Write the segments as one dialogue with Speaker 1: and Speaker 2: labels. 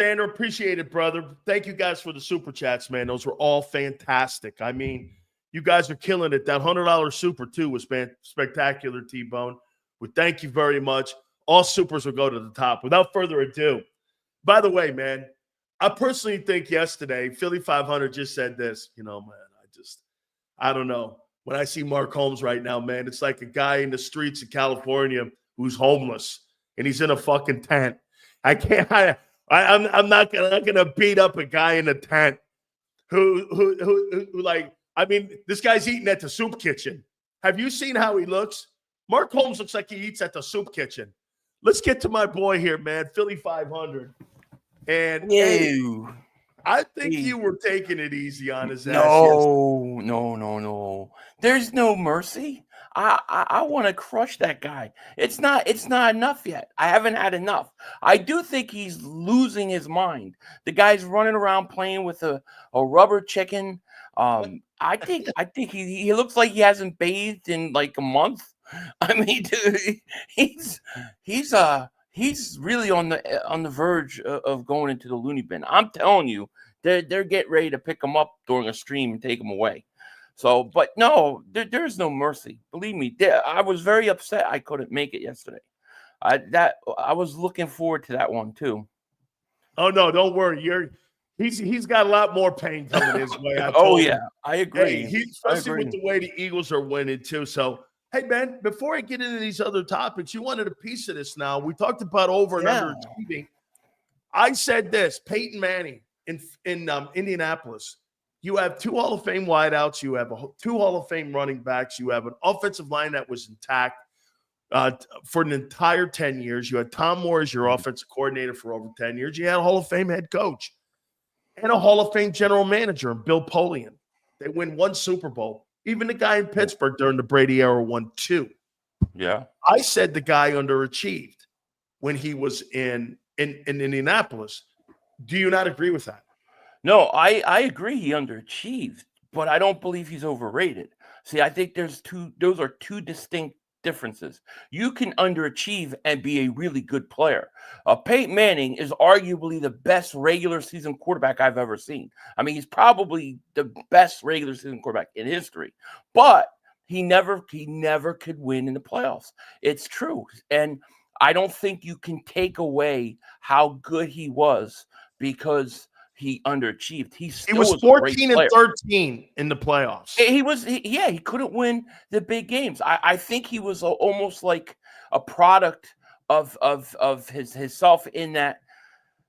Speaker 1: Sandra, appreciate it, brother. Thank you guys for the super chats, man. Those were all fantastic. I mean, you guys are killing it. That $100 super, too, was spectacular, T-Bone. Well, thank you very much. All supers will go to the top. Without further ado, by the way, man, I personally think yesterday, Philly.500 just said this. You know, man, I don't know. When I see Mark Holmes right now, man, it's like a guy in the streets of California who's homeless, and he's in a fucking tent. I can't. I'm not gonna beat up a guy in a tent who like. I mean, this guy's eating at the soup kitchen. Have you seen how he looks? Mark Holmes looks like he eats at the soup kitchen. Let's get to my boy here, man. Philly.500, and hey, I think you were taking it easy on his ass.
Speaker 2: No. There's no mercy. I want to crush that guy. It's not enough yet. I haven't had enough. I do think he's losing his mind. The guy's running around playing with a rubber chicken. I think he looks like he hasn't bathed in like a month. I mean, dude, he's really on the verge of going into the loony bin. I'm telling you, they're getting ready to pick him up during a stream and take him away. So, but no, there's no mercy. Believe me, I was very upset I couldn't make it yesterday. I was looking forward to that one too.
Speaker 1: Oh no, don't worry. He's got a lot more pain coming his way.
Speaker 2: I agree.
Speaker 1: Hey, especially with the way the Eagles are winning too. So, hey man, before I get into these other topics, you wanted a piece of this. Now we talked about over and underachieving. I said this: Peyton Manning in Indianapolis. You have 2 Hall of Fame wideouts. You have 2 Hall of Fame running backs. You have an offensive line that was intact for an entire 10 years. You had Tom Moore as your offensive coordinator for over 10 years. You had a Hall of Fame head coach and a Hall of Fame general manager, Bill Polian. They win 1 Super Bowl. Even the guy in Pittsburgh during the Brady era won 2.
Speaker 2: Yeah.
Speaker 1: I said the guy underachieved when he was in Indianapolis. Do you not agree with that?
Speaker 2: No, I agree he underachieved, but I don't believe he's overrated. See, I think those are 2 distinct differences. You can underachieve and be a really good player. Peyton Manning is arguably the best regular season quarterback I've ever seen. I mean, he's probably the best regular season quarterback in history, but he never could win in the playoffs. It's true. And I don't think you can take away how good he was because he underachieved. He
Speaker 1: was 14 and 13 in the playoffs.
Speaker 2: He couldn't win the big games. I think he was almost like a product of his self in that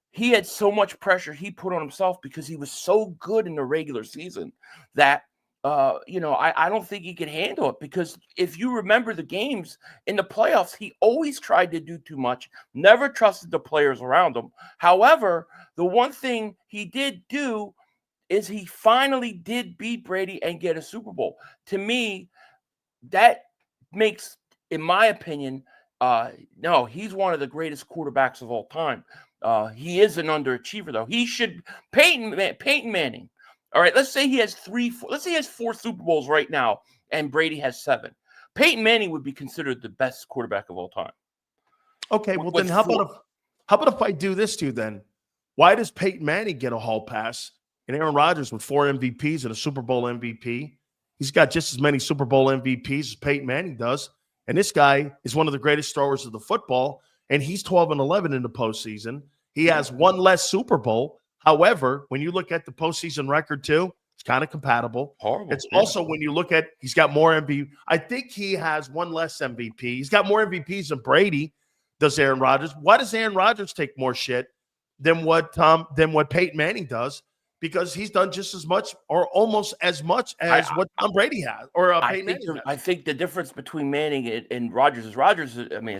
Speaker 2: he had so much pressure he put on himself because he was so good in the regular season that I don't think he could handle it, because if you remember the games in the playoffs, he always tried to do too much, never trusted the players around him. However, the one thing he did do is he finally did beat Brady and get a Super Bowl. To me, that makes, in my opinion, no, he's one of the greatest quarterbacks of all time. He is an underachiever, though. He should Peyton Manning. All right, let's say he has 4 Super Bowls right now, and Brady has 7. Peyton Manning would be considered the best quarterback of all time.
Speaker 1: Okay, well then how about if I do this to you then? Why does Peyton Manning get a hall pass and Aaron Rodgers with 4 MVPs and a Super Bowl MVP? He's got just as many Super Bowl MVPs as Peyton Manning does, and this guy is one of the greatest throwers of the football, and he's 12-11 in the postseason. He has 1 less Super Bowl. However, when you look at the postseason record too, it's kind of compatible.
Speaker 2: Horrible.
Speaker 1: It's also when you look at, he's got more MVP. I think he has 1 less MVP. He's got more MVPs than Brady does. Aaron Rodgers. Why does Aaron Rodgers take more shit than what Peyton Manning does? Because he's done just as much or almost as much as what Tom Brady has or Peyton Manning has.
Speaker 2: I think the difference between Manning and Rodgers is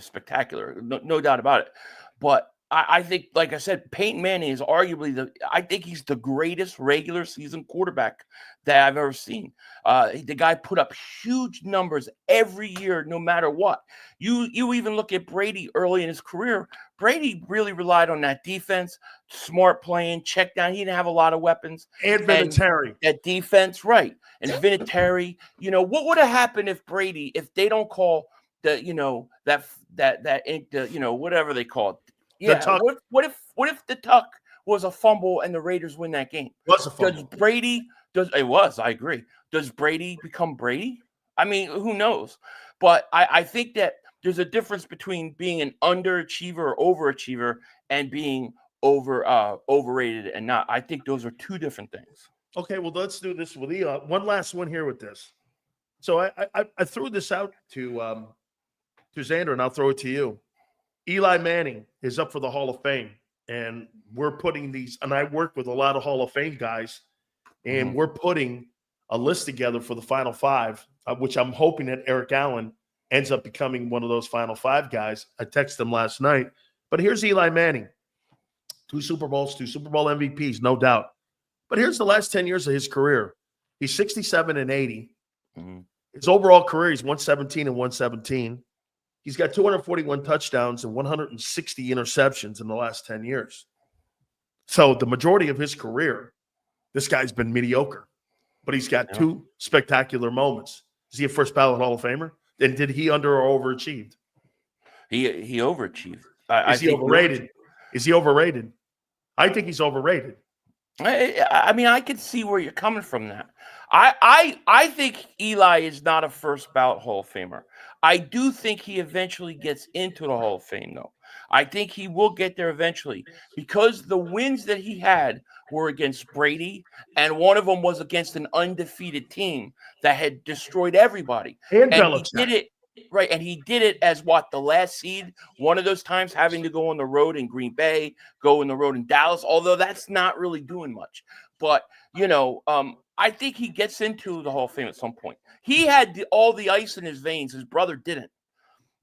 Speaker 2: spectacular. No doubt about it. But I think, like I said, Peyton Manning is arguably I think he's the greatest regular season quarterback that I've ever seen. The guy put up huge numbers every year, no matter what. You even look at Brady early in his career. Brady really relied on that defense, smart playing, check down. He didn't have a lot of weapons.
Speaker 1: And Vinatieri.
Speaker 2: That defense, right. And Vinatieri, what would have happened if they don't call whatever they call it. Yeah. What if the tuck was a fumble and the Raiders win that game.
Speaker 1: Was a fumble.
Speaker 2: I agree. Does Brady become Brady? I mean, who knows? But I think that there's a difference between being an underachiever or overachiever and being overrated and not. I think those are two different things.
Speaker 1: Okay, well, let's do this with Eli. One last one here with this. So I threw this out to Xander, and I'll throw it to you. Eli Manning is up for the Hall of Fame, and we're putting these, and I work with a lot of Hall of Fame guys, and we're putting a list together for the Final Five, which I'm hoping that Eric Allen ends up becoming one of those Final Five guys. I texted him last night. But here's Eli Manning. 2 Super Bowls, 2 Super Bowl MVPs, no doubt. But here's the last 10 years of his career. He's 67 and 80. His overall career, he's 117 and 117. He's got 241 touchdowns and 160 interceptions in the last 10 years. So the majority of his career, this guy's been mediocre. But he's got 2 spectacular moments. Is he a first ballot Hall of Famer? And did he under or overachieved?
Speaker 2: He overachieved.
Speaker 1: Is he overrated? Is he overrated? I think he's overrated.
Speaker 2: I mean, I could see where you're coming from that. I think Eli is not a first ballot Hall of Famer. I do think he eventually gets into the Hall of Fame, though. I think he will get there eventually because the wins that he had were against Brady, and one of them was against an undefeated team that had destroyed everybody.
Speaker 1: And
Speaker 2: he did it. Right, and he did it as the last seed. One of those times having to go on the road in Green Bay, go on the road in Dallas, although that's not really doing much. But, I think he gets into the Hall of Fame at some point. He had all the ice in his veins. His brother didn't.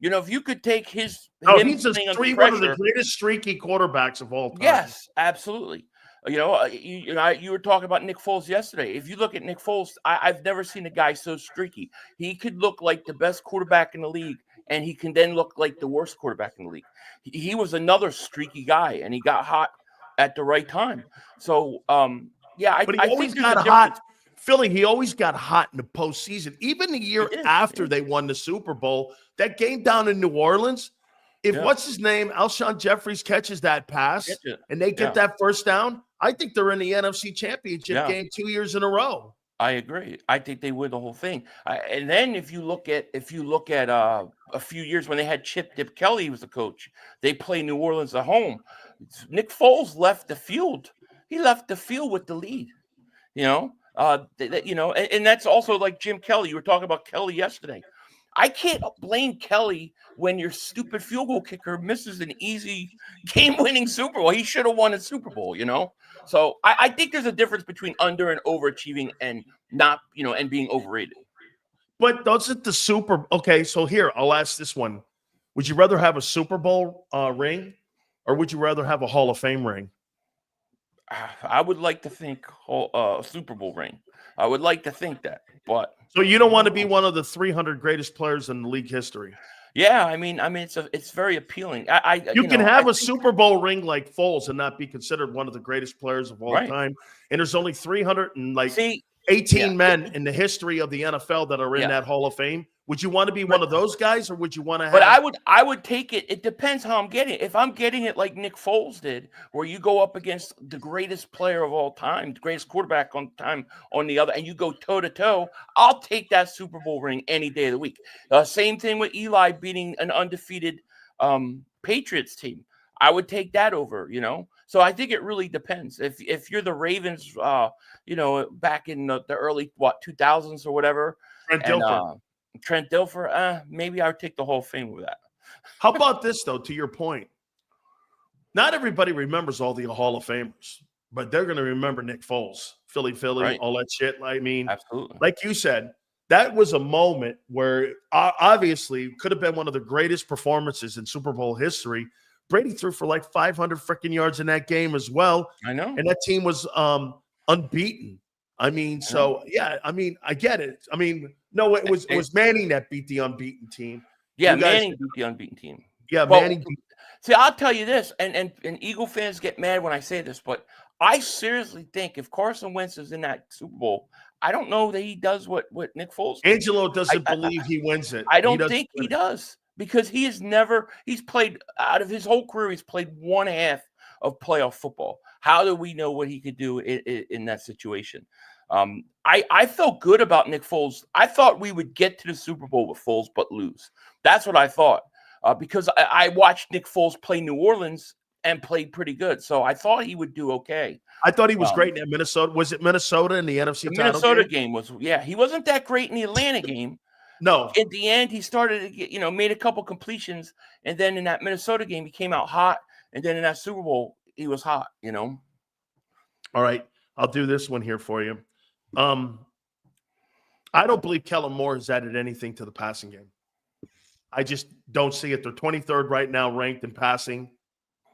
Speaker 2: If you could take his –
Speaker 1: he's one of the greatest streaky quarterbacks of all time.
Speaker 2: Yes, absolutely. You were talking about Nick Foles yesterday. If you look at Nick Foles, I've never seen a guy so streaky. He could look like the best quarterback in the league, and he can then look like the worst quarterback in the league. He was another streaky guy, and he got hot at the right time. So,
Speaker 1: but he always got hot. Philly, he always got hot in the postseason. Even the year after they won the Super Bowl, that game down in New Orleans, what's his name, Alshon Jeffries catches that pass and they get that first down, I think they're in the NFC Championship game 2 years in a row.
Speaker 2: I agree. I think they win the whole thing. And then if you look at a few years when they had Chip Dip Kelly, he was the coach. They play New Orleans at home. Nick Foles left the field. He left the field with the lead. And that's also like Jim Kelly. You were talking about Kelly yesterday. I can't blame Kelly when your stupid field goal kicker misses an easy game-winning Super Bowl. He should have won a Super Bowl, So I think there's a difference between under and overachieving and not, and being overrated.
Speaker 1: But doesn't the okay, so here, I'll ask this one. Would you rather have a Super Bowl ring or would you rather have a Hall of Fame ring?
Speaker 2: I would like to think a Super Bowl ring. I would like to think that, but
Speaker 1: so you don't want to be one of the 300 greatest players in league history.
Speaker 2: Yeah, I mean, it's very appealing.
Speaker 1: You can have a Super Bowl ring like Foles and not be considered one of the greatest players of all time. And there's only 318 men in the history of the NFL that are in that Hall of Fame. Would you want to be one of those guys, or would you want to have?
Speaker 2: But I would take it. It depends how I'm getting it. If I'm getting it like Nick Foles did, where you go up against the greatest player of all time, the greatest quarterback on the other, and you go toe to toe, I'll take that Super Bowl ring any day of the week. Same thing with Eli beating an undefeated Patriots team. I would take that over. So I think it really depends. If you're the Ravens, back in the early 2000s or whatever, Trent Dilfer, maybe I would take the Hall of Fame with that.
Speaker 1: How about this, though, to your point? Not everybody remembers all the Hall of Famers, but they're going to remember Nick Foles, Philly, all that shit. I mean,
Speaker 2: absolutely.
Speaker 1: Like you said, that was a moment where obviously could have been one of the greatest performances in Super Bowl history. Brady threw for like 500 freaking yards in that game as well.
Speaker 2: I know.
Speaker 1: And that team was unbeaten. I mean, I get it. I mean, no, it was Manning that beat the unbeaten team.
Speaker 2: Yeah, Manning beat the unbeaten team.
Speaker 1: Yeah, Manning.
Speaker 2: See, I'll tell you this, and Eagle fans get mad when I say this, but I seriously think if Carson Wentz is in that Super Bowl, I don't know that he does what Nick Foles did.
Speaker 1: Angelo doesn't believe he wins it.
Speaker 2: I don't think he does because he's played out of his whole career, he's played one half of playoff football. How do we know what he could do in that situation? I felt good about Nick Foles. I thought we would get to the Super Bowl with Foles, but lose. That's what I thought, because I watched Nick Foles play New Orleans and played pretty good. So I thought he would do okay.
Speaker 1: I thought he was great in that Minnesota. Was it Minnesota in the NFC
Speaker 2: The
Speaker 1: title
Speaker 2: Minnesota
Speaker 1: game?
Speaker 2: game was, yeah, he wasn't that great in the Atlanta game.
Speaker 1: No.
Speaker 2: At the end, he started to get, made a couple completions, and then in that Minnesota game, he came out hot, and then in that Super Bowl, he was hot.
Speaker 1: All right, I'll do this one here for you. I don't believe Kellen Moore has added anything to the passing game. I just don't see it. They're 23rd right now, ranked in passing.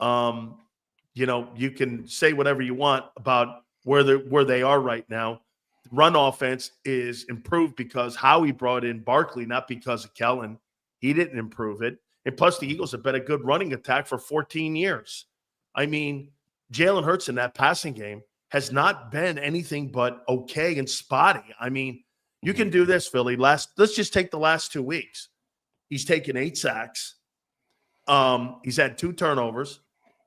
Speaker 1: You can say whatever you want about where they are right now. Run offense is improved because Howie brought in Barkley, not because of Kellen. He didn't improve it. And plus, the Eagles have been a good running attack for 14 years. I mean, Jalen Hurts in that passing game has not been anything but okay and spotty. I mean, you can do this, Philly. Let's just take the last 2 weeks. He's taken 8 sacks. He's had 2 turnovers,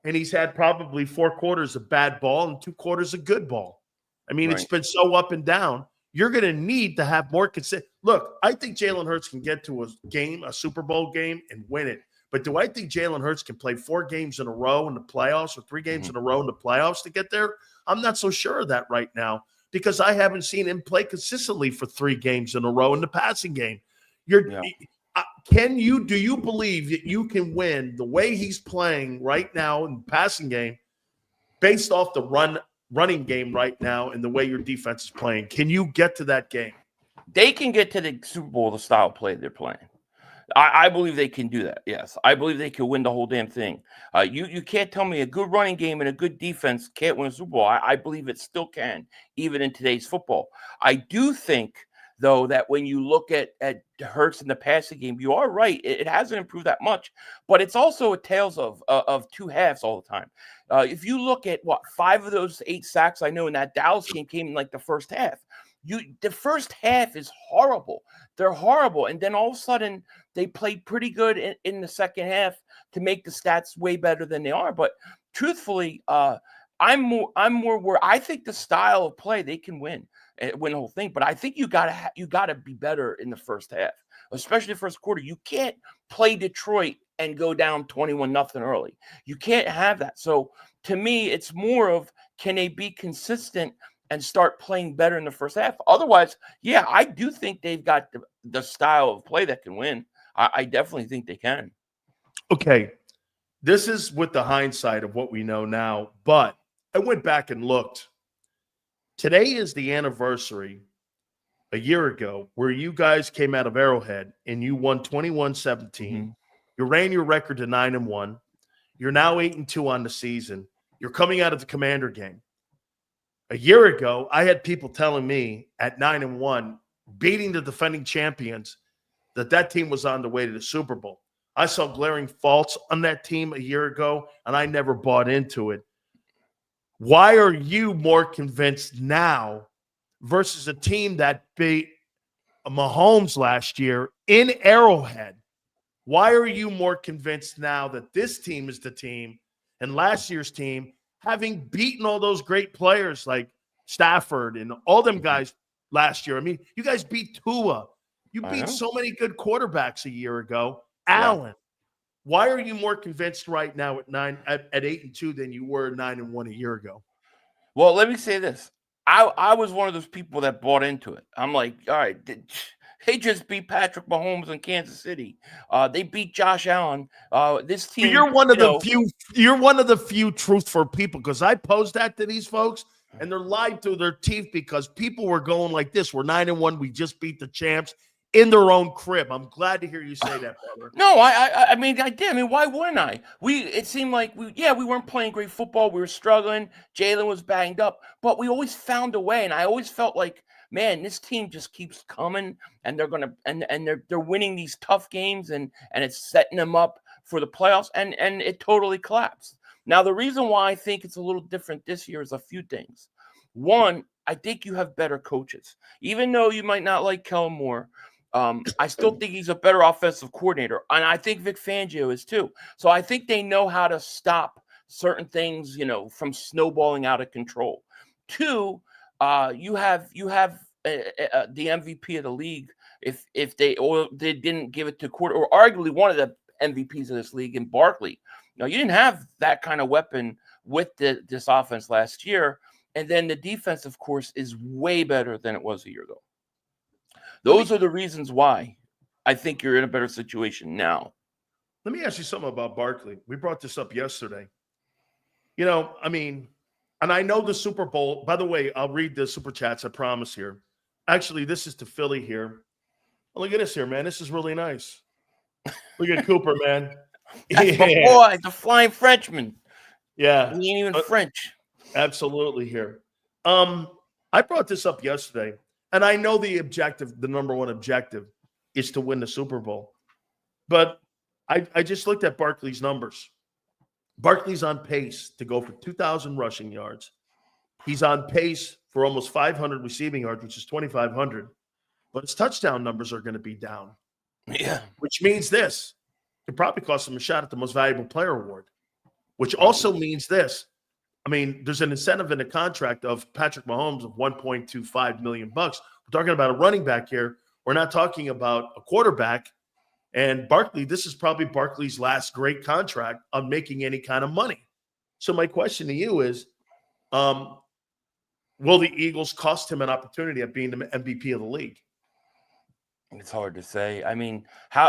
Speaker 1: and he's had probably 4 quarters of bad ball and 2 quarters of good ball. I mean, It's been so up and down. You're going to need to have more consistent. Look, I think Jalen Hurts can get to a Super Bowl game, and win it. But do I think Jalen Hurts can play 4 games in a row in the playoffs or 3 games in a row in the playoffs to get there? I'm not so sure of that right now, because I haven't seen him play consistently for 3 games in a row in the passing game. Do you believe that you can win the way he's playing right now in the passing game based off the running game right now and the way your defense is playing? Can you get to that game?
Speaker 2: They can get to the Super Bowl, the style of play they're playing. I believe they can do that. Yes, I believe they can win the whole damn thing. You can't tell me a good running game and a good defense can't win a Super Bowl. I believe it still can, even in today's football. I do think, though, that when you look at Hurts in the passing game, you are right. It hasn't improved that much, but it's also a tales of 2 halves all the time. If you look at 5 of those 8 sacks I know in that Dallas game came in like the first half. The first half is horrible. They're horrible. And then all of a sudden they played pretty good in the second half to make the stats way better than they are. But truthfully, I'm more where I think the style of play they can win the whole thing. But I think you gotta be better in the first half, especially the first quarter. You can't play Detroit and go down 21-0 early. You can't have that. So to me, it's more of, can they be consistent and start playing better in the first half? Otherwise, yeah, I do think they've got the style of play that can win. I definitely think they can.
Speaker 1: Okay, this is with the hindsight of what we know now, but I went back and looked. Today is the anniversary a year ago where you guys came out of Arrowhead and you won 21-17. Mm-hmm. You ran your record to 9-1. You're now 8-2 on the season. You're coming out of the Commander game. A year ago, I had people telling me at 9-1, beating the defending champions, that team was on the way to the Super Bowl. I saw glaring faults on that team a year ago, and I never bought into it. Why are you more convinced now versus a team that beat Mahomes last year in Arrowhead? Why are you more convinced now that this team is the team and last year's team, having beaten all those great players like Stafford and all them guys last year? I mean, you guys beat Tua. You beat so many good quarterbacks a year ago. Allen. Why are you more convinced right now at 8-2 than you were 9-1 a year ago?
Speaker 2: Well, let me say this. I was one of those people that bought into it. I'm like, all right, they just beat Patrick Mahomes in Kansas City. They beat Josh Allen. This team.
Speaker 1: You're one of the few. You're one of the few truthful people, because I posed that to these folks, and they're lied through their teeth because people were going like this: "We're 9-1. We just beat the champs in their own crib." I'm glad to hear you say that, brother.
Speaker 2: No, I mean, I did. I mean, why wouldn't I? It seemed like we weren't playing great football. We were struggling. Jalen was banged up, but we always found a way. And I always felt like, man, this team just keeps coming, and they're gonna and they're winning these tough games, and it's setting them up for the playoffs. And it totally collapsed. Now, the reason why I think it's a little different this year is a few things. One, I think you have better coaches, even though you might not like Kellen Moore. I still think he's a better offensive coordinator, and I think Vic Fangio is too. So I think they know how to stop certain things, from snowballing out of control. Two, you have the MVP of the league. If they didn't give it to or arguably one of the MVPs of this league in Barkley. Now, you didn't have that kind of weapon with this offense last year. And then the defense, of course, is way better than it was a year ago. Those are the reasons why I think you're in a better situation now.
Speaker 1: Let me ask you something about Barkley. We brought this up yesterday. And I know the Super Bowl. By the way, I'll read the super chats, I promise here. Actually, this is to Philly here. Oh, look at this here, man. This is really nice. Look at Cooper, man.
Speaker 2: That's my boy, the flying Frenchman.
Speaker 1: Yeah.
Speaker 2: He ain't even French.
Speaker 1: Absolutely here. I brought this up yesterday, and I know the number one objective is to win the Super Bowl. But I just looked at Barkley's numbers. Barkley's on pace to go for 2,000 rushing yards. He's on pace for almost 500 receiving yards, which is 2,500. But his touchdown numbers are going to be down.
Speaker 2: Yeah.
Speaker 1: Which means this. It probably cost him a shot at the most valuable player award, which also means this. I mean, there's an incentive in the contract of Patrick Mahomes of $1.25 million. We're talking about a running back here. We're not talking about a quarterback. And Barkley, this is probably Barkley's last great contract on making any kind of money. So my question to you is, will the Eagles cost him an opportunity at being the MVP of the league?
Speaker 2: It's hard to say. I mean,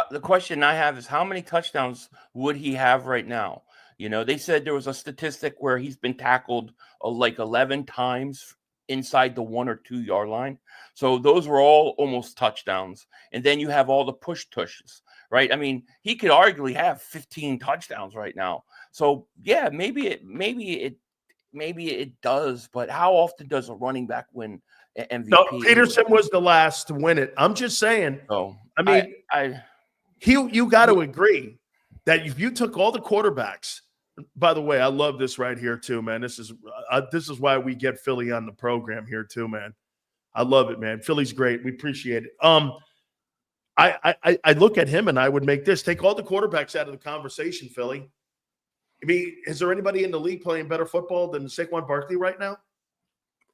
Speaker 2: the question I have is how many touchdowns would he have right now? They said there was a statistic where he's been tackled like 11 times inside the 1 or 2 yard line. So those were all almost touchdowns. And then you have all the push-tushes, right? I mean, he could arguably have 15 touchdowns right now. So yeah, maybe it does, but how often does a running back win MVP?
Speaker 1: No, Peterson was the last to win it. I'm just saying.
Speaker 2: Oh,
Speaker 1: I mean, you got to agree that if you took all the quarterbacks. By the way, I love this right here too, man. This is why we get Philly on the program here too, man. I love it, man. Philly's great. We appreciate it. I look at him and I would make this. Take all the quarterbacks out of the conversation, Philly. I mean, is there anybody in the league playing better football than Saquon Barkley right now?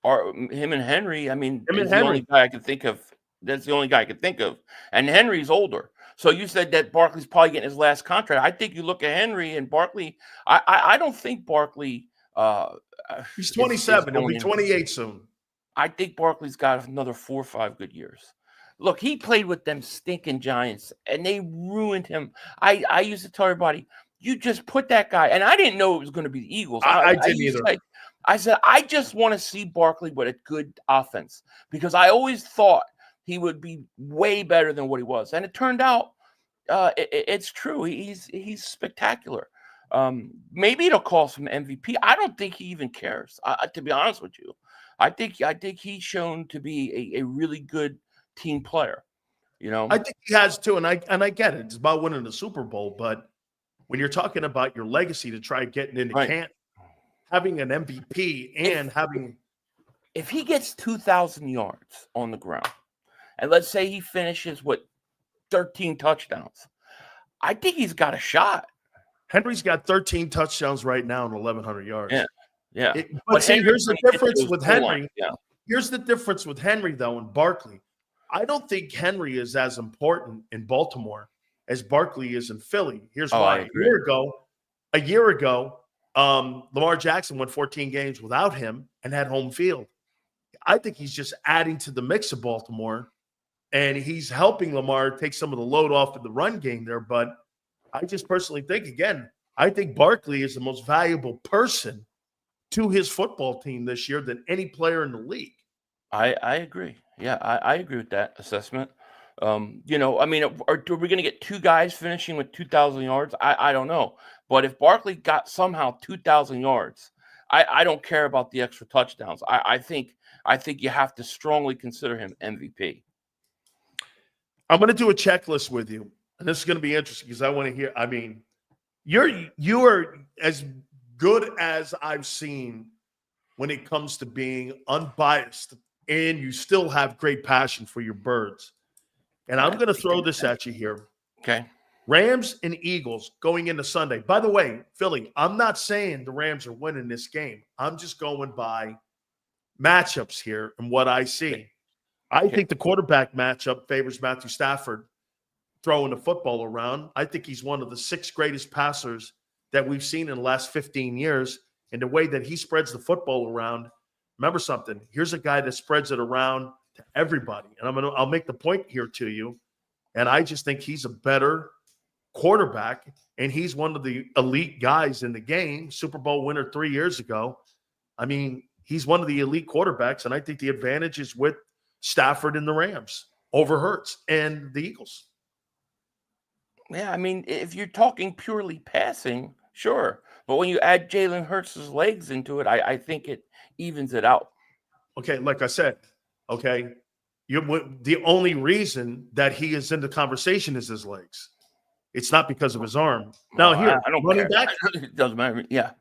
Speaker 2: Or him and Henry. I mean,
Speaker 1: him and
Speaker 2: the only guy I can think of. That's the only guy I can think of. And Henry's older. So you said that Barkley's probably getting his last contract. I think you look at Henry and Barkley. I don't think Barkley.
Speaker 1: He's 27. He'll be 28 soon.
Speaker 2: I think Barkley's got another 4 or 5 good years. Look, he played with them stinking Giants, and they ruined him. I used to tell everybody, you just put that guy, and I didn't know it was going to be the Eagles.
Speaker 1: I didn't either.
Speaker 2: I said, I just want to see Barkley with a good offense because I always thought he would be way better than what he was. And it turned out it's true. He's spectacular. Maybe it'll cost him MVP. I don't think he even cares, to be honest with you. I think he's shown to be a really good team player.
Speaker 1: I think he has too, and I get it. It's about winning the Super Bowl, but when you're talking about your legacy to try getting into camp, having an MVP and
Speaker 2: if he gets 2,000 yards on the ground, and let's say he finishes with 13 touchdowns, I think he's got a shot.
Speaker 1: Henry's got 13 touchdowns right now and 1,100 yards.
Speaker 2: Yeah.
Speaker 1: But see, here's the difference with Henry. Here's the difference with Henry, though, and Barkley. I don't think Henry is as important in Baltimore as Barkley is in Philly. Here's why. A year ago, Lamar Jackson won 14 games without him and had home field. I think he's just adding to the mix of Baltimore, and he's helping Lamar take some of the load off of the run game there. But I just personally think, again, I think Barkley is the most valuable person to his football team this year than any player in the league.
Speaker 2: I agree. Yeah, I agree with that assessment. I mean, are we going to get 2 guys finishing with 2,000 yards? I don't know. But if Barkley got somehow 2,000 yards, I don't care about the extra touchdowns. I think you have to strongly consider him MVP.
Speaker 1: I'm going to do a checklist with you, and this is going to be interesting because I want to hear. I mean, you are as good as I've seen when it comes to being unbiased, and you still have great passion for your birds. And I'm going to throw this at you here.
Speaker 2: Okay.
Speaker 1: Rams and Eagles going into Sunday. By the way, Philly, I'm not saying the Rams are winning this game. I'm just going by matchups here and what I see. I think the quarterback matchup favors Matthew Stafford throwing the football around. I think he's one of the 6 greatest passers that we've seen in the last 15 years. And the way that he spreads the football around, remember something, here's a guy that spreads it around to everybody. And I'll make the point here to you. And I just think he's a better quarterback, and he's one of the elite guys in the game, Super Bowl winner 3 years ago. I mean, he's one of the elite quarterbacks, and I think the advantage is with Stafford and the Rams over Hurts and the Eagles.
Speaker 2: Yeah, I mean, if you're talking purely passing, sure. But when you add Jalen Hurts' legs into it, I think it evens it out.
Speaker 1: Okay, like I said, okay, the only reason that he is in the conversation is his legs. It's not because of his arm. Now, here,
Speaker 2: I don't
Speaker 1: running
Speaker 2: care.
Speaker 1: back,
Speaker 2: It doesn't matter. Yeah.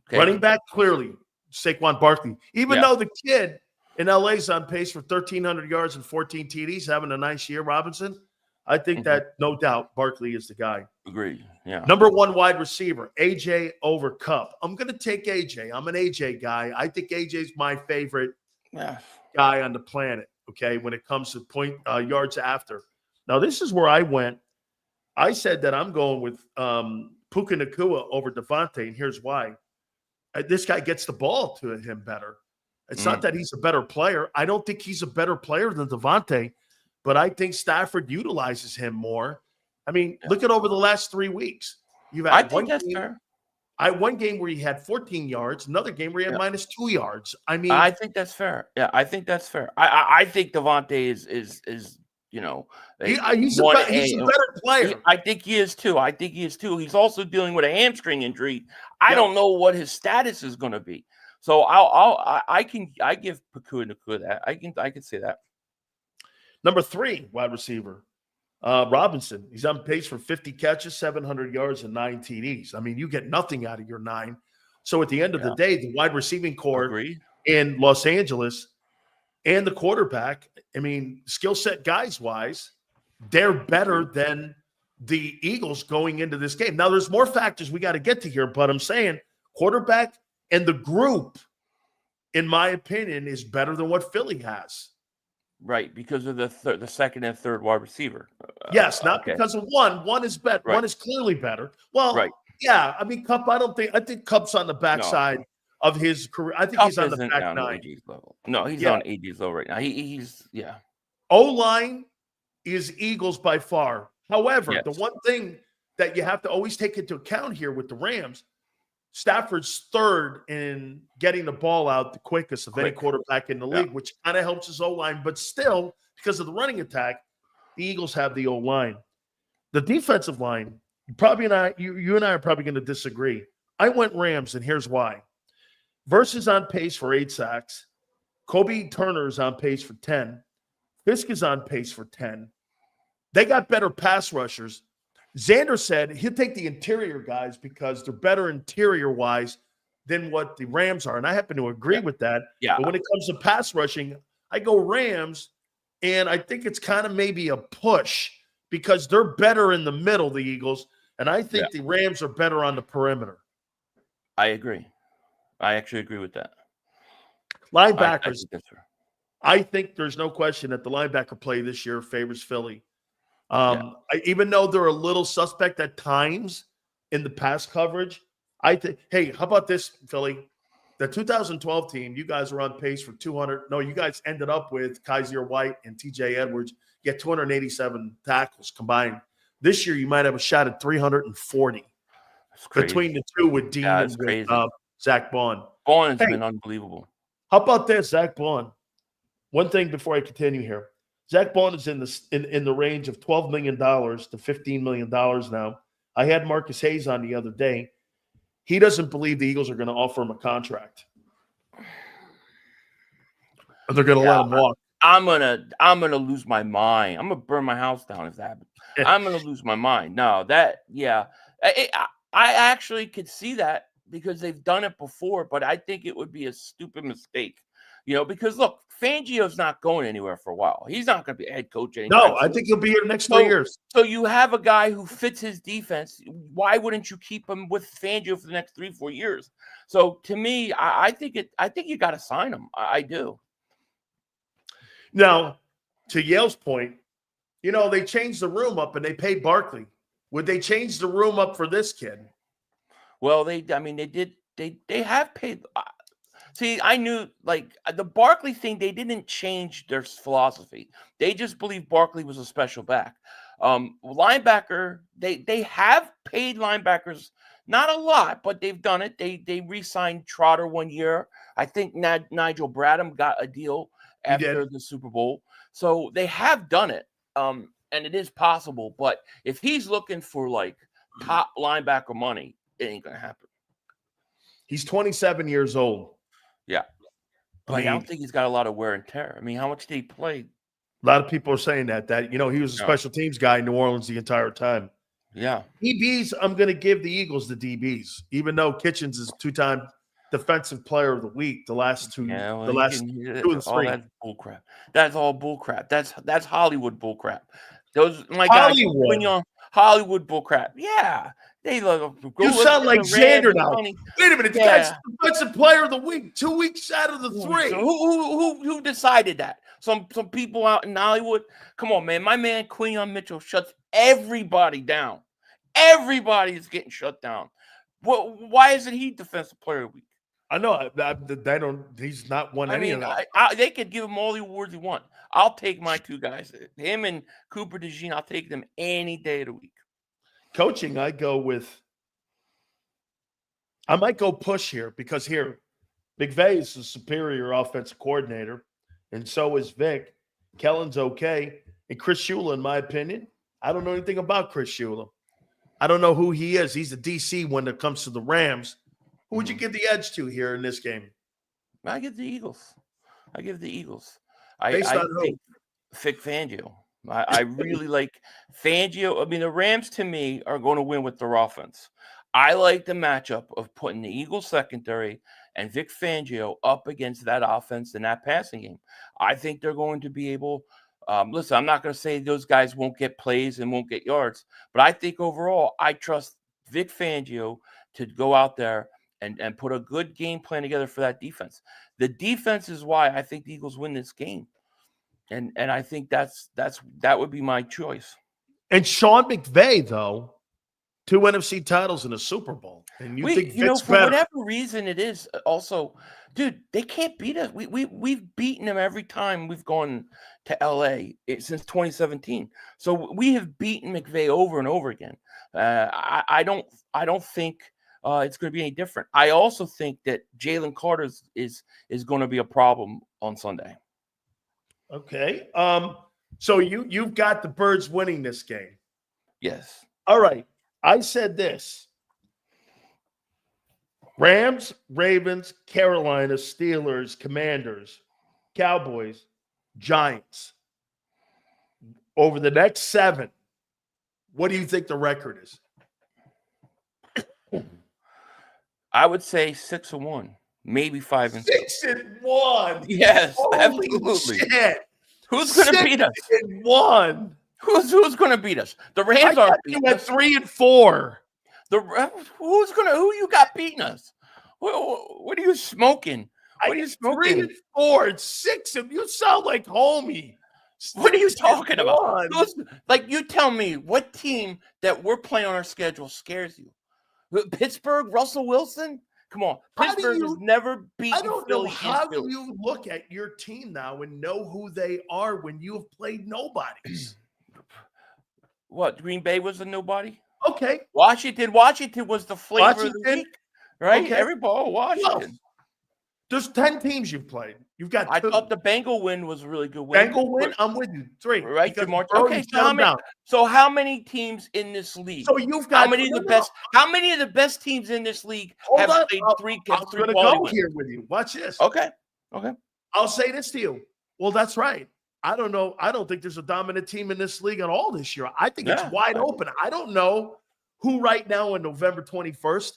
Speaker 2: Okay.
Speaker 1: running back, clearly, Saquon Barkley. Even though the kid in LA is on pace for 1,300 yards and 14 TDs, having a nice year, Robinson, I think that, no doubt, Barkley is the guy.
Speaker 2: Agreed. Yeah.
Speaker 1: Number 1 wide receiver, AJ over Cup. I'm going to take AJ. I'm an AJ guy. I think AJ's my favorite guy on the planet, okay, when it comes to yards after. Now, this is where I went. I said that I'm going with Puka Nacua over Devontae, and here's why. This guy gets the ball to him better. It's not that he's a better player. I don't think he's a better player than Devontae, but I think Stafford utilizes him more. I mean, look at over the last 3 weeks. You've had one game where he had 14 yards, another game where he had -2 yards. I mean,
Speaker 2: I think that's fair. Yeah, I think that's fair. I think Devontae is you know,
Speaker 1: he's a better player.
Speaker 2: I think he is too. He's also dealing with a hamstring injury. I don't know what his status is going to be. So I give Puka Nacua that. I can say that.
Speaker 1: Number 3 wide receiver, Robinson. He's on pace for 50 catches, 700 yards, and 9 TDs. I mean, you get nothing out of your 9. So at the end of the day, the wide receiving core in Los Angeles and the quarterback, I mean, skill set guys-wise, they're better than the Eagles going into this game. Now, there's more factors we got to get to here, but I'm saying quarterback and the group, in my opinion, is better than what Philly has.
Speaker 2: Right, because of the second and third wide receiver.
Speaker 1: Yes, not because of one. One is better. Right. One is clearly better. Well, yeah. I mean, Kupp. I think Kupp's on the backside of his career. I think he's on the back nine.
Speaker 2: Level. No, he's on AD's level right now. He's
Speaker 1: O-line is Eagles by far. However, the one thing that you have to always take into account here with the Rams, Stafford's third in getting the ball out the quickest of any quarterback in the league, which kind of helps his O-line. But still, because of the running attack, the Eagles have the O-line. The defensive line, you and I are probably going to disagree. I went Rams, and here's why. Versus on pace for 8 sacks. Kobe Turner's on pace for 10. Fisk is on pace for 10. They got better pass rushers. Xander said he'll take the interior guys because they're better interior-wise than what the Rams are. And I happen to agree with that. Yeah. But when it comes to pass rushing, I go Rams, and I think it's kind of maybe a push because they're better in the middle, the Eagles, and I think the Rams are better on the perimeter.
Speaker 2: I agree. I actually agree with that.
Speaker 1: Linebackers. I think there's no question that the linebacker play this year favors Philly. Even though they're a little suspect at times in the pass coverage, I think, hey, how about this, Philly? The 2012 team, you guys are on pace for 200. No, you guys ended up with Kaiser White and TJ Edwards. You get 287 tackles combined. This year, you might have a shot at 340 between the two with Dean and with, Zach Baun.
Speaker 2: Baun has been unbelievable.
Speaker 1: How about this, Zach Baun? One thing before I continue here. Zach Baun is in the range of $12 million to $15 million now. I had Marcus Hayes on the other day. He doesn't believe the Eagles are going to offer him a contract. Or they're going to let him walk.
Speaker 2: I'm gonna lose my mind. I'm gonna burn my house down if that happens. I'm gonna lose my mind. No, I actually could see that because they've done it before, but I think it would be a stupid mistake because look, Fangio's not going anywhere for a while. He's not going to be a head coach anytime
Speaker 1: No, I
Speaker 2: soon.
Speaker 1: think he'll be here the next 3 years.
Speaker 2: So you have a guy who fits his defense. Why wouldn't you keep him with Fangio for the next 3-4 years? So to me, I think you got to sign him. I do.
Speaker 1: Now, to Yale's point, they changed the room up and they paid Barkley. Would they change the room up for this kid?
Speaker 2: Well, they did. They have paid. See, I knew the Barkley thing. They didn't change their philosophy. They just believed Barkley was a special back. Linebacker. They have paid linebackers, not a lot, but they've done it. They re-signed Trotter 1 year. I think Nigel Bradham got a deal after the Super Bowl. So they have done it. And it is possible. But if he's looking for top linebacker money, it ain't gonna happen.
Speaker 1: He's 27 years old.
Speaker 2: Yeah. But I don't think he's got a lot of wear and tear. I mean, how much did he play?
Speaker 1: A lot of people are saying that he was a special teams guy in New Orleans the entire time.
Speaker 2: Yeah.
Speaker 1: DBs, I'm going to give the Eagles the DBs, even though Kitchens is 2-time defensive player of the week the last two.
Speaker 2: Yeah, well,
Speaker 1: the last 2 and 3.
Speaker 2: That's bullcrap. That's all bullcrap. That's Hollywood bullcrap. Those Hollywood bullcrap. Yeah. They look.
Speaker 1: You sound like Xander now. Wait a minute, the guy's defensive player of the week, 2 weeks out of the 3.
Speaker 2: So who decided that? Some people out in Hollywood. Come on, man. My man Quinyon Mitchell shuts everybody down. Everybody is getting shut down. Why isn't he defensive player of the week?
Speaker 1: I know. They don't. He's not won any of that.
Speaker 2: They could give him all the awards he want. I'll take my two guys, him and Cooper DeJean. I'll take them any day of the week.
Speaker 1: Coaching, I might go push here because here, McVay is a superior offensive coordinator, and so is Vic. Kellen's okay. And Chris Shula, in my opinion, I don't know anything about Chris Shula. I don't know who he is. He's a DC when it comes to the Rams. Who would you give the edge to here in this game?
Speaker 2: I give the Eagles. I think Vic Fangio. I really like Fangio. I mean, the Rams to me are going to win with their offense. I like the matchup of putting the Eagles secondary and Vic Fangio up against that offense and that passing game. I think they're going to be able. Listen, I'm not going to say those guys won't get plays and won't get yards, but I think overall I trust Vic Fangio to go out there and put a good game plan together for that defense. The defense is why I think the Eagles win this game. And I think that would be my choice.
Speaker 1: And Sean McVay, though, 2 NFC titles and a Super Bowl. And think Vic's
Speaker 2: for
Speaker 1: better.
Speaker 2: whatever reason it is, also, dude, they can't beat us. We've beaten them every time we've gone to LA since 2017. So we have beaten McVay over and over again. I don't think it's going to be any different. I also think that Jalen Carter is going to be a problem on Sunday.
Speaker 1: Okay. So you've got the Birds winning this game.
Speaker 2: Yes.
Speaker 1: All right. I said this. Rams, Ravens, Carolina, Steelers, Commanders, Cowboys, Giants. Over the next 7, what do you think the record is?
Speaker 2: I would say 6-1. Maybe 5-2.
Speaker 1: 6-1.
Speaker 2: Yes,
Speaker 1: Holy
Speaker 2: absolutely.
Speaker 1: Shit.
Speaker 2: Who's going to beat us?
Speaker 1: 6-1.
Speaker 2: Who's going to beat us? The Rams are
Speaker 1: beating us. 3-4.
Speaker 2: Who you got beating us? What are you smoking? What are you smoking?
Speaker 1: 3-4. It's 6. You sound like homie.
Speaker 2: What are you talking about? You tell me what team that we're playing on our schedule scares you? Pittsburgh, Russell Wilson. Come on, Pittsburgh has never beaten Philly.
Speaker 1: I don't know how do you look at your team now and know who they are when you have played nobodies.
Speaker 2: What, Green Bay was a nobody?
Speaker 1: Okay.
Speaker 2: Washington was the flavor of the week, right? Okay. Everybody, Washington.
Speaker 1: Well, there's 10 teams you've played. You've got 2.
Speaker 2: I thought the Bengal win was a really good win.
Speaker 1: Bengal win? I'm with you. 3.
Speaker 2: Right, okay. So how many teams in this league?
Speaker 1: So you've got
Speaker 2: how many of the best teams in this league have played 3
Speaker 1: I'm going to go here with you. Watch this.
Speaker 2: Okay.
Speaker 1: I'll say this to you. Well, that's right. I don't know. I don't think there's a dominant team in this league at all this year. I think it's wide open. I don't know who right now on November 21st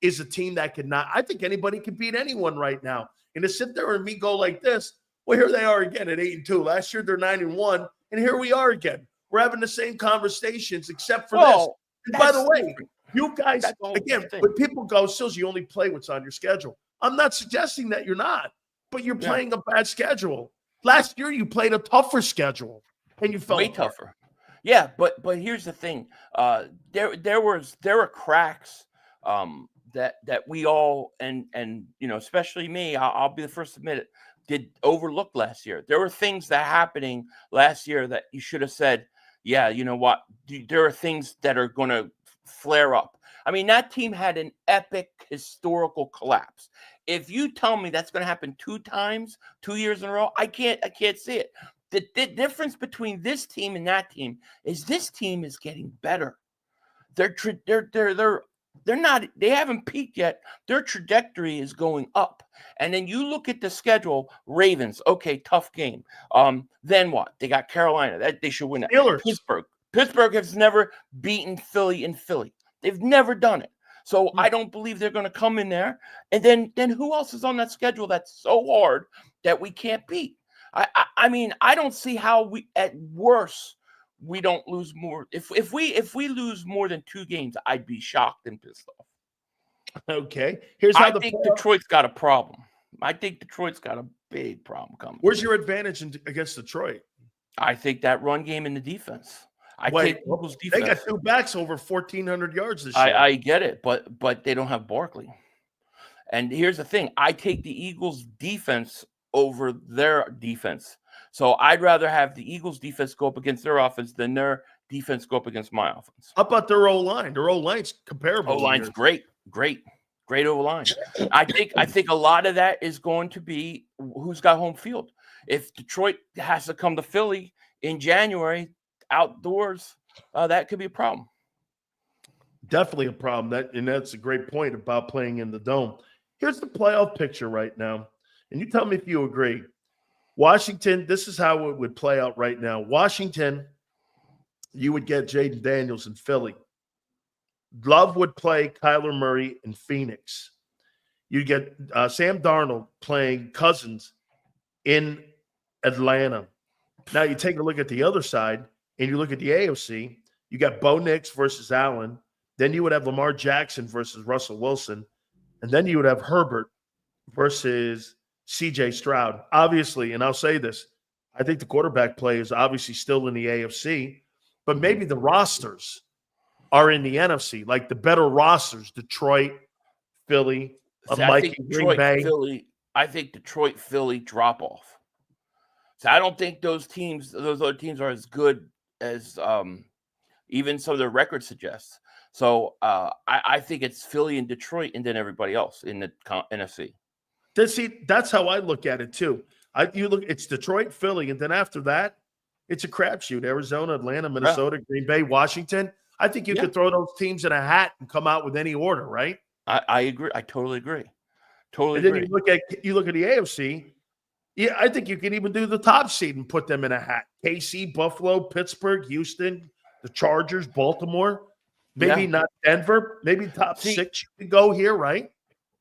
Speaker 1: is a team that cannot. I think anybody can beat anyone right now. And to sit there and me go like this, well, here they are again at 8-2. Last year they're 9-1, and here we are again. We're having the same conversations, except for this. And by the way, you guys, again, when people go, Sills, you only play what's on your schedule. I'm not suggesting that you're not, but you're playing a bad schedule. Last year you played a tougher schedule, and you felt
Speaker 2: way tougher. Yeah, but here's the thing. There were cracks that we all and especially me, I'll be the first to admit it, did overlook last year. There were things that happening last year that you should have said, yeah, you know what? There are things that are going to flare up. I mean, that team had an epic historical collapse. If you tell me that's going to happen 2 times, 2 years in a row, I can't see it. The difference between this team and that team is this team is getting better. They haven't peaked yet. Their trajectory is going up. And then you look at the schedule, Ravens, okay, tough game. Then what? They got Carolina. They should win that.
Speaker 1: Steelers.
Speaker 2: Pittsburgh has never beaten Philly in Philly. They've never done it. So I don't believe they're going to come in there. And then who else is on that schedule that's so hard that we can't beat? I mean, I don't see how we, at worst, we don't lose more. If we lose more than 2 games, I'd be shocked and pissed off.
Speaker 1: Okay. Here's how
Speaker 2: I think Detroit's got a problem. I think Detroit's got a big problem coming.
Speaker 1: Where's your advantage against Detroit?
Speaker 2: I think that run game and the defense. Take Eagles defense.
Speaker 1: They got 2 backs over 1,400 yards this year.
Speaker 2: I get it, but they don't have Barkley. And here's the thing. I take the Eagles defense over their defense. So I'd rather have the Eagles defense go up against their offense than their defense go up against my offense.
Speaker 1: How about their O-line? Their O-line's comparable.
Speaker 2: O-line's great O-line. I think a lot of that is going to be who's got home field. If Detroit has to come to Philly in January outdoors, that could be a problem.
Speaker 1: Definitely a problem. That's a great point about playing in the dome. Here's the playoff picture right now. And you tell me if you agree. Washington, this is how it would play out right now. Washington, you would get Jaden Daniels in Philly. Love would play Kyler Murray in Phoenix. You get Sam Darnold playing Cousins in Atlanta. Now you take a look at the other side, and you look at the AFC. You got Bo Nix versus Allen. Then you would have Lamar Jackson versus Russell Wilson. And then you would have Herbert versus C.J. Stroud. Obviously, and I'll say this, I think the quarterback play is obviously still in the AFC, but maybe the rosters are in the NFC, like the better rosters, Detroit, Philly, Green Bay.
Speaker 2: I think Detroit, Philly drop off. So I don't think those other teams are as good as even some of their records suggest. So I think it's Philly and Detroit and then everybody else in the NFC.
Speaker 1: That's how I look at it too. It's Detroit, Philly, and then after that, it's a crapshoot. Arizona, Atlanta, Minnesota, Green Bay, Washington. I think you could throw those teams in a hat and come out with any order, right?
Speaker 2: I agree. I totally agree.
Speaker 1: And then you look at the AFC. Yeah, I think you can even do the top seed and put them in a hat. KC, Buffalo, Pittsburgh, Houston, the Chargers, Baltimore. Maybe not Denver. Maybe top 6 you can go here, right?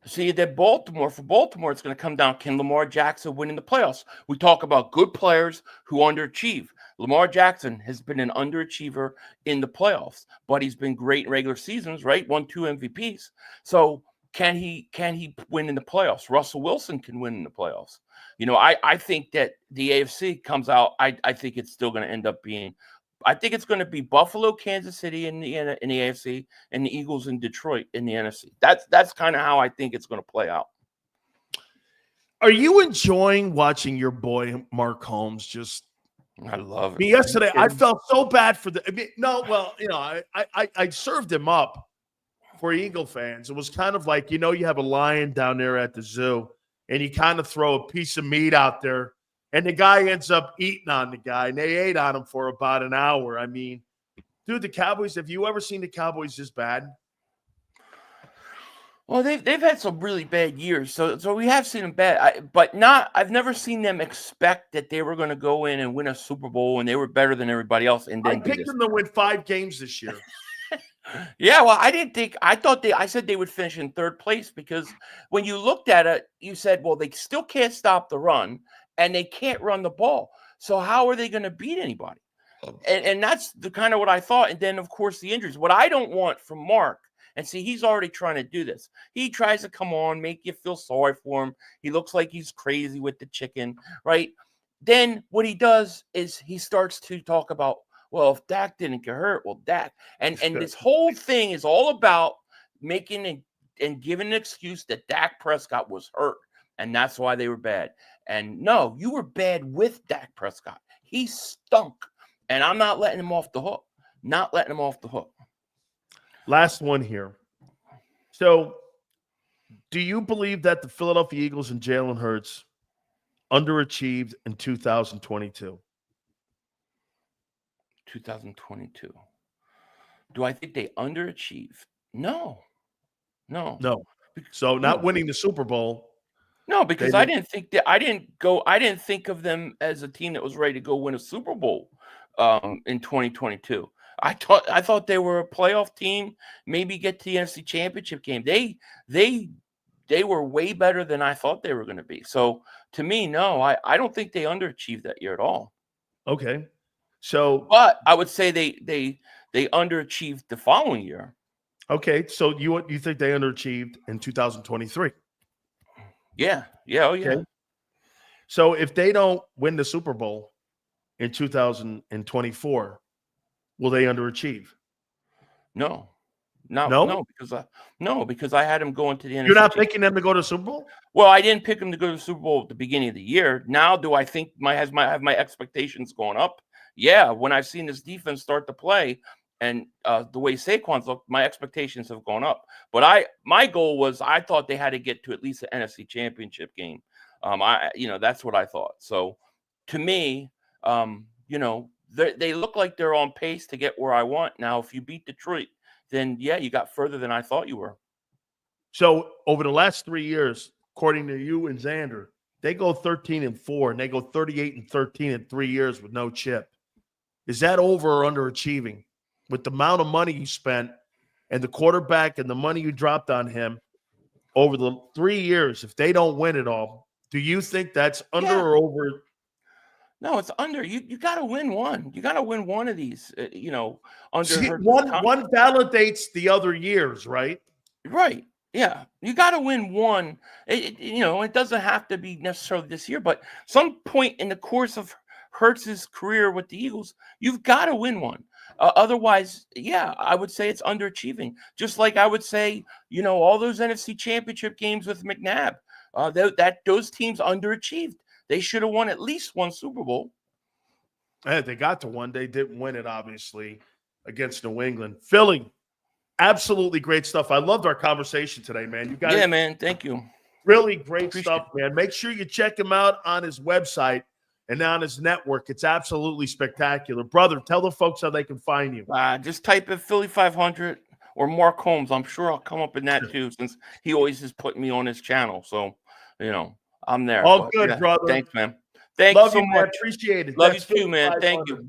Speaker 2: See, that for Baltimore, it's going to come down. Can Lamar Jackson win in the playoffs? We talk about good players who underachieve. Lamar Jackson has been an underachiever in the playoffs, but he's been great in regular seasons, right? 1, 2 MVPs. So can he win in the playoffs? Russell Wilson can win in the playoffs. I think that the AFC comes out. I think it's still going to end up being. I think it's going to be Buffalo, Kansas City in the AFC, and the Eagles in Detroit in the NFC. That's kind of how I think it's going to play out.
Speaker 1: Are you enjoying watching your boy Mark Holmes?
Speaker 2: I love it.
Speaker 1: Yesterday, I felt so bad for I served him up for Eagle fans. It was kind of like, you have a lion down there at the zoo, and you kind of throw a piece of meat out there. And the guy ends up eating on the guy, and they ate on him for about an hour. I mean, dude, the Cowboys, have you ever seen the Cowboys this bad?
Speaker 2: Well, they've had some really bad years, so we have seen them bad, I've never seen them expect that they were going to go in and win a Super Bowl and they were better than everybody else. And then
Speaker 1: I picked them to win 5 games this year.
Speaker 2: Yeah, well, I said they would finish in third place because when you looked at it, you said, well, they still can't stop the run and they can't run the ball. So how are they going to beat anybody? And that's the kind of what I thought. And then, of course, the injuries. What I don't want from Mark, and see, he's already trying to do this. He tries to come on, make you feel sorry for him. He looks like he's crazy with the chicken, right? Then what he does is he starts to talk about, well, if Dak didn't get hurt, well, Dak. And this whole thing is all about making and giving an excuse that Dak Prescott was hurt, and that's why they were bad. And no, you were bad with Dak Prescott. He stunk. And I'm not letting him off the hook. Not letting him off the hook.
Speaker 1: Last one here. So, do you believe that the Philadelphia Eagles and Jalen Hurts underachieved in 2022?
Speaker 2: 2022. Do I think they underachieved? No.
Speaker 1: So, not winning the Super Bowl.
Speaker 2: No, because I didn't think of them as a team that was ready to go win a Super Bowl in 2022. I thought they were a playoff team, maybe get to the NFC Championship game. They were way better than I thought they were going to be. So to me, no, I don't think they underachieved that year at all.
Speaker 1: Okay. So,
Speaker 2: but I would say they underachieved the following year.
Speaker 1: Okay, so you think they underachieved in 2023?
Speaker 2: Yeah. Oh, yeah. Okay.
Speaker 1: So if they don't win the Super Bowl in 2024, will they underachieve?
Speaker 2: No, because I had them going to the NFC.
Speaker 1: You're not picking them to go to the Super Bowl?
Speaker 2: Well, I didn't pick them to go to the Super Bowl at the beginning of the year. Now, do I think have my expectations going up? Yeah, when I've seen this defense start to play and the way Saquon's looked, my expectations have gone up. But my goal was I thought they had to get to at least the NFC Championship game. That's what I thought. So to me, they look like they're on pace to get where I want. Now, if you beat Detroit, then yeah, you got further than I thought you were.
Speaker 1: So over the last 3 years, according to you and Xander, they go 13-4 and they go 38-13 in 3 years with no chip. Is that over or underachieving? With the amount of money you spent and the quarterback and the money you dropped on him over the 3 years, if they don't win it all, do you think that's under or over?
Speaker 2: No, it's under. You got to win one. You got to win one of these. Under.
Speaker 1: See, one validates the other years, right?
Speaker 2: Right. Yeah, you got to win one. It doesn't have to be necessarily this year, but some point in the course of Hurts's career with the Eagles, you've got to win one. Otherwise, yeah, I would say it's underachieving. Just like I would say, all those NFC Championship games with McNabb, those teams underachieved. They should have won at least one Super Bowl.
Speaker 1: Yeah, they got to one. They didn't win it, obviously, against New England. Philly, absolutely great stuff. I loved our conversation today, man. You guys,
Speaker 2: yeah, man. Thank you.
Speaker 1: Really great stuff, man. Make sure you check him out on his website and on his network. It's absolutely spectacular. Brother, tell the folks how they can find you.
Speaker 2: Just type in Philly.500 or Mark Holmes. I'm sure I'll come up in that too, since he always is putting me on his channel. So, I'm there.
Speaker 1: All good, brother.
Speaker 2: Thanks, man. Thank you so much.
Speaker 1: Man. Appreciate it.
Speaker 2: Love you too, man. Thank you.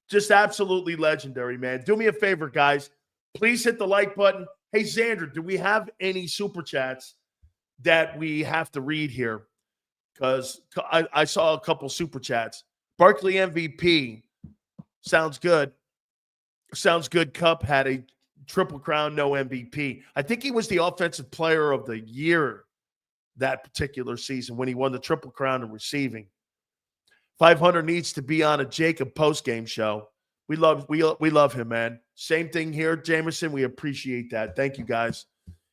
Speaker 1: Just absolutely legendary, man. Do me a favor, guys. Please hit the like button. Hey, Xander, do we have any super chats that we have to read here? Because I saw a couple super chats. Barkley MVP. Sounds good. Sounds good. Cup had a triple crown, no MVP. I think he was the offensive player of the year that particular season when he won the triple crown in receiving. 500 needs to be on a JAKIB post-game show. We love him, man. Same thing here, Jameson. We appreciate that. Thank you, guys.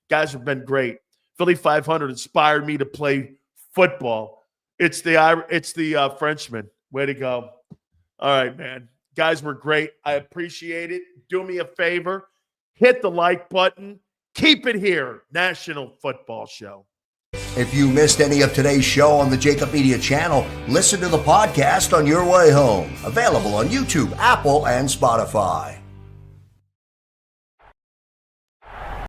Speaker 1: Guys have been great. Philly.500 inspired me to play football. It's the Frenchman. Way to go. All right, man. Guys were great. I appreciate it. Do me a favor. Hit the like button. Keep it here. National Football Show.
Speaker 3: If you missed any of today's show on the JAKIB Media channel, listen to the podcast on your way home. Available on YouTube, Apple, and Spotify.